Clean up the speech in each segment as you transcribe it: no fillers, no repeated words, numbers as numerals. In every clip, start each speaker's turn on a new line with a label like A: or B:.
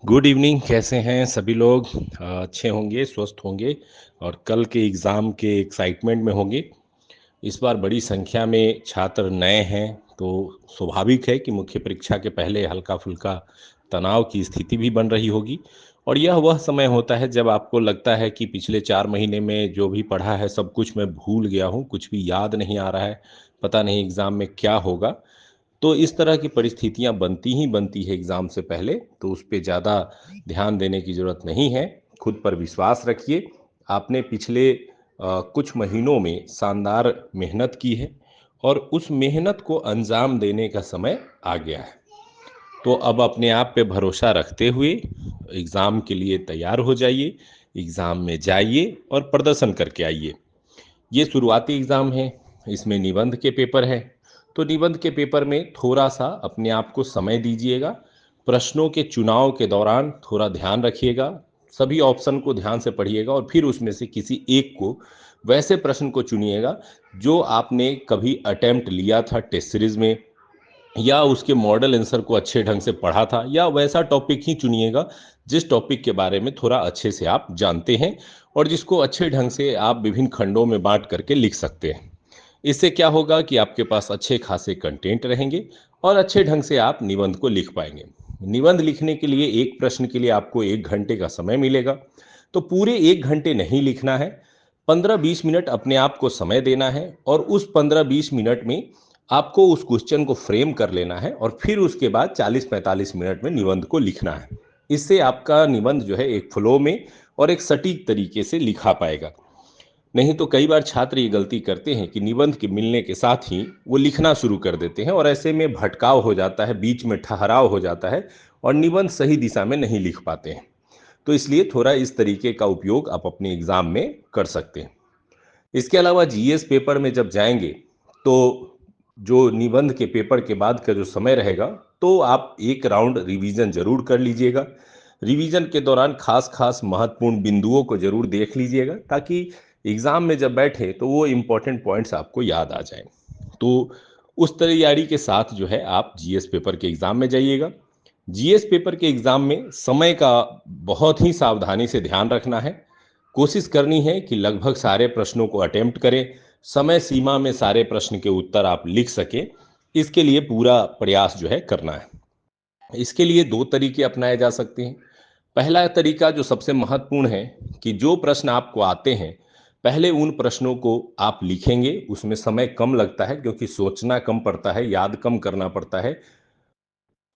A: Good evening. कैसे हैं सभी लोग? अच्छे होंगे, स्वस्थ होंगे और कल के एग्ज़ाम के एक्साइटमेंट में होंगे। इस बार बड़ी संख्या में छात्र नए हैं, तो स्वाभाविक है कि मुख्य परीक्षा के पहले हल्का-फुल्का तनाव की स्थिति भी बन रही होगी। और यह वह समय होता है जब आपको लगता है कि पिछले 4 महीने में जो भी पढ़ा है सब कुछ मैं भूल गया हूँ, कुछ भी याद नहीं आ रहा है, पता नहीं एग्ज़ाम में क्या होगा। तो इस तरह की परिस्थितियाँ बनती ही बनती है एग्ज़ाम से पहले, तो उस पे ज़्यादा ध्यान देने की ज़रूरत नहीं है। खुद पर विश्वास रखिए। आपने पिछले कुछ महीनों में शानदार मेहनत की है और उस मेहनत को अंजाम देने का समय आ गया है। तो अब अपने आप पे भरोसा रखते हुए एग्ज़ाम के लिए तैयार हो जाइए, एग्ज़ाम में जाइए और प्रदर्शन करके आइए। ये शुरुआती एग्ज़ाम है, इसमें निबंध के पेपर हैं, तो निबंध के पेपर में थोड़ा-सा अपने आप को समय दीजिएगा। प्रश्नों के चुनाव के दौरान थोड़ा ध्यान रखिएगा, सभी ऑप्शन को ध्यान से पढ़िएगा और फिर उसमें से किसी एक को, वैसे प्रश्न को चुनिएगा जो आपने कभी अटेम्प्ट लिया था टेस्ट सीरीज़ में, या उसके मॉडल आंसर को अच्छे ढंग से पढ़ा था, या वैसा टॉपिक ही चुनिएगा जिस टॉपिक के बारे में थोड़ा अच्छे से आप जानते हैं और जिसको अच्छे ढंग से आप विभिन्न खंडों में बांट करके लिख सकते हैं। इससे क्या होगा कि आपके पास अच्छे खासे कंटेंट रहेंगे और अच्छे ढंग से आप निबंध को लिख पाएंगे। निबंध लिखने के लिए एक प्रश्न के लिए आपको 1 घंटे का समय मिलेगा, तो पूरे 1 घंटे नहीं लिखना है। 15-20 मिनट अपने आप को समय देना है और उस 15-20 मिनट में आपको उस क्वेश्चन को फ्रेम कर लेना है और फिर उसके बाद 40-45 मिनट में निबंध को लिखना है। इससे आपका निबंध जो है एक फ्लो में और एक सटीक तरीके से लिखा पाएगा। नहीं तो कई बार छात्र ये गलती करते हैं कि निबंध के मिलने के साथ ही वो लिखना शुरू कर देते हैं और ऐसे में भटकाव हो जाता है, बीच में ठहराव हो जाता है और निबंध सही दिशा में नहीं लिख पाते हैं। तो इसलिए थोड़ा इस तरीके का उपयोग आप अपने एग्जाम में कर सकते हैं। इसके अलावा जीएस पेपर में जब जाएंगे, तो जो निबंध के पेपर के बाद का जो समय रहेगा, तो आप एक राउंड रिवीजन जरूर कर लीजिएगा। रिवीजन के दौरान खास खास महत्वपूर्ण बिंदुओं को जरूर देख लीजिएगा ताकि एग्जाम में जब बैठे तो वो इम्पोर्टेंट पॉइंट्स आपको याद आ जाएं। तो उस तैयारी के साथ जो है आप जीएस पेपर के एग्जाम में जाइएगा। जीएस पेपर के एग्जाम में समय का बहुत ही सावधानी से ध्यान रखना है। कोशिश करनी है कि लगभग सारे प्रश्नों को अटेम्प्ट करें, समय सीमा में सारे प्रश्न के उत्तर आप लिख सकें। इसके लिए पूरा प्रयास जो है करना है। इसके लिए 2 तरीके अपनाए जा सकते हैं। पहला तरीका जो सबसे महत्वपूर्ण है कि जो प्रश्न आपको आते हैं, पहले उन प्रश्नों को आप लिखेंगे, उसमें समय कम लगता है क्योंकि सोचना कम पड़ता है, याद कम करना पड़ता है।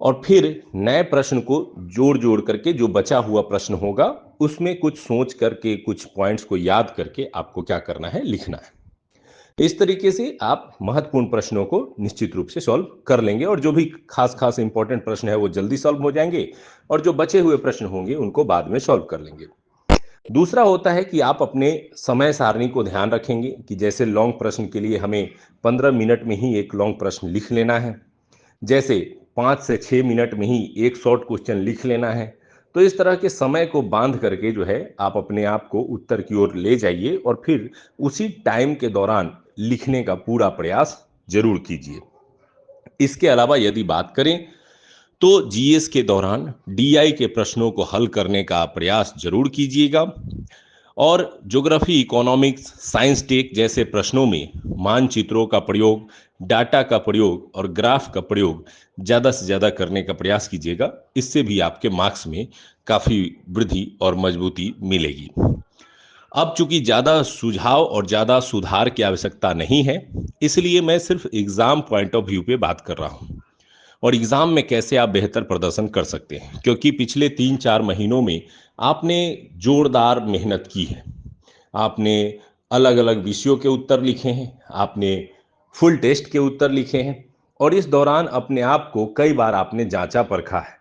A: और फिर नए प्रश्न को जोड़-जोड़ करके जो बचा हुआ प्रश्न होगा, उसमें कुछ सोच करके, कुछ पॉइंट्स को याद करके आपको क्या करना है, लिखना है। इस तरीके से आप महत्वपूर्ण प्रश्नों को निश्चित रूप से सॉल्व कर लेंगे और जो भी खास-खास इंपॉर्टेंट प्रश्न है, वो जल्दी सॉल्व हो जाएँगे और जो बचे हुए प्रश्न होंगे, उनको बाद में सॉल्व कर लेंगे। दूसरा होता है कि आप अपने समय सारणी को ध्यान रखेंगे कि जैसे लॉन्ग प्रश्न के लिए हमें 15 मिनट में ही एक लॉन्ग प्रश्न लिख लेना है। जैसे 5 से 6 मिनट में ही एक शॉर्ट क्वेश्चन लिख लेना है। तो इस तरह के समय को बांध करके जो है आप अपने आप को उत्तर की ओर ले जाइए और फिर उसी टाइम के दौरान लिखने का पूरा प्रयास जरूर कीजिए। इसके अलावा यदि बात करें तो जीएस के दौरान डीआई के प्रश्नों को हल करने का प्रयास जरूर कीजिएगा और ज्योग्राफी, इकोनॉमिक्स, साइंस टेक जैसे प्रश्नों में मानचित्रों का प्रयोग, डाटा का प्रयोग और ग्राफ का प्रयोग ज़्यादा से ज़्यादा करने का प्रयास कीजिएगा। इससे भी आपके मार्क्स में काफ़ी वृद्धि और मजबूती मिलेगी। अब चूंकि ज़्यादा सुझाव और ज़्यादा सुधार की आवश्यकता नहीं है, इसलिए मैं सिर्फ एग्ज़ाम पॉइंट ऑफ व्यू पे बात कर रहा हूँ और एग्ज़ाम में कैसे आप बेहतर प्रदर्शन कर सकते हैं, क्योंकि पिछले 3-4 महीनों में आपने जोरदार मेहनत की है। आपने अलग-अलग विषयों के उत्तर लिखे हैं, आपने फुल टेस्ट के उत्तर लिखे हैं और इस दौरान अपने आप को कई बार आपने जांचा परखा है।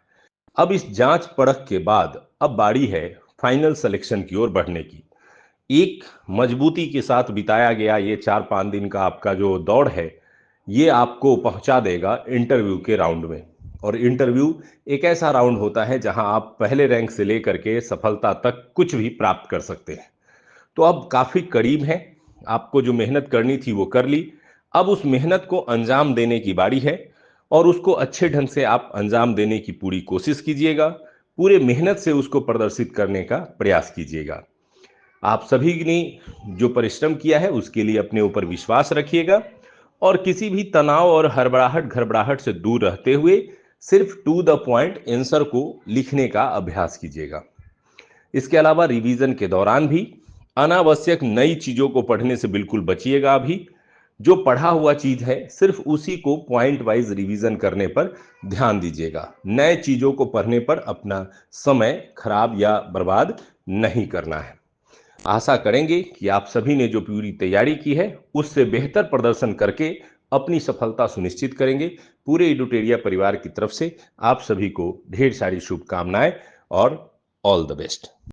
A: अब इस जांच परख के बाद अब बारी है फाइनल सिलेक्शन की ओर बढ़ने की। एक मजबूती के साथ बिताया गया ये 4-5 दिन का आपका जो दौड़ है, ये आपको पहुंचा देगा इंटरव्यू के राउंड में। और इंटरव्यू एक ऐसा राउंड होता है जहां आप पहले रैंक से लेकर के सफलता तक कुछ भी प्राप्त कर सकते हैं। तो अब काफ़ी करीब हैं। आपको जो मेहनत करनी थी वो कर ली। अब उस मेहनत को अंजाम देने की बारी है और उसको अच्छे ढंग से आप अंजाम देने की पूरी कोशिश कीजिएगा। पूरे मेहनत से उसको प्रदर्शित करने का प्रयास कीजिएगा। आप सभी ने जो परिश्रम किया है उसके लिए अपने ऊपर विश्वास रखिएगा और किसी भी तनाव और हड़बड़ाहट घबराहट से दूर रहते हुए सिर्फ टू द पॉइंट आंसर को लिखने का अभ्यास कीजिएगा। इसके अलावा रिवीजन के दौरान भी अनावश्यक नई चीजों को पढ़ने से बिल्कुल बचिएगा। अभी जो पढ़ा हुआ चीज है सिर्फ उसी को पॉइंट वाइज रिवीजन करने पर ध्यान दीजिएगा। नए चीजों को पढ़ने पर अपना समय खराब या बर्बाद नहीं करना है। आशा करेंगे कि आप सभी ने जो पूरी तैयारी की है उससे बेहतर प्रदर्शन करके अपनी सफलता सुनिश्चित करेंगे। पूरे इडुटेरिया परिवार की तरफ से आप सभी को ढेर सारी शुभकामनाएं और ऑल द बेस्ट।